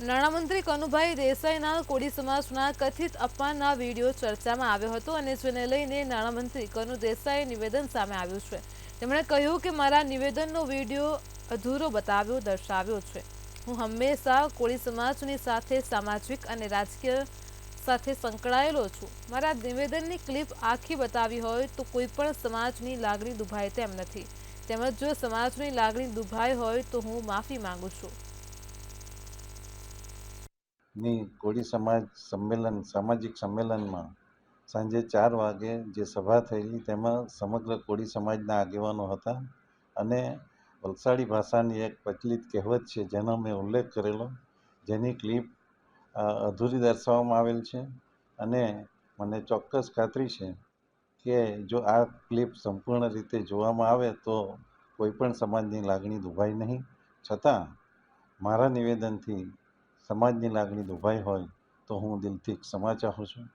નાણામંત્રી કનુભાઈ દેસાઈના કોળી સમાજના કથિત અપમાનના વિડીયો ચર્ચામાં આવ્યો હતો અને જેને લઈને નાણામંત્રી કનુ દેસાઈ નિવેદન સામે આવ્યું છે। તેમણે કહ્યું કે મારા નિવેદનનો વિડીયો અધૂરો દર્શાવ્યો છે। હું હંમેશા કોળી સમાજની સાથે સામાજિક અને રાજકીય સાથે સંકળાયેલો છું। મારા નિવેદનની ક્લિપ આખી બતાવી હોય તો કોઈ પણ સમાજની લાગણી દુભાય તેમ નથી, તેમજ જો સમાજની લાગણી દુભાઈ હોય તો હું માફી માંગુ છું। ની કોળી સમાજ સંમેલન સામાજિક સંમેલનમાં સાંજે 4 વાગે જે સભા થયેલી તેમાં સમગ્ર કોળી સમાજના આગેવાનો હતા અને વલસાડી ભાષાની એક પ્રચલિત કહેવત છે જેનો મેં ઉલ્લેખ કરેલો, જેની ક્લિપ અધૂરી દર્શાવવામાં આવેલ છે અને મને ચોક્કસ ખાતરી છે કે જો આ ક્લિપ સંપૂર્ણ રીતે જોવામાં આવે તો કોઈ પણ સમાજની લાગણી દુભાય નહીં। છતાં મારા નિવેદનથી સમાજની લાગણી દુભાઈ હોય તો હું દિલથી ક્ષમા ચાહું છું।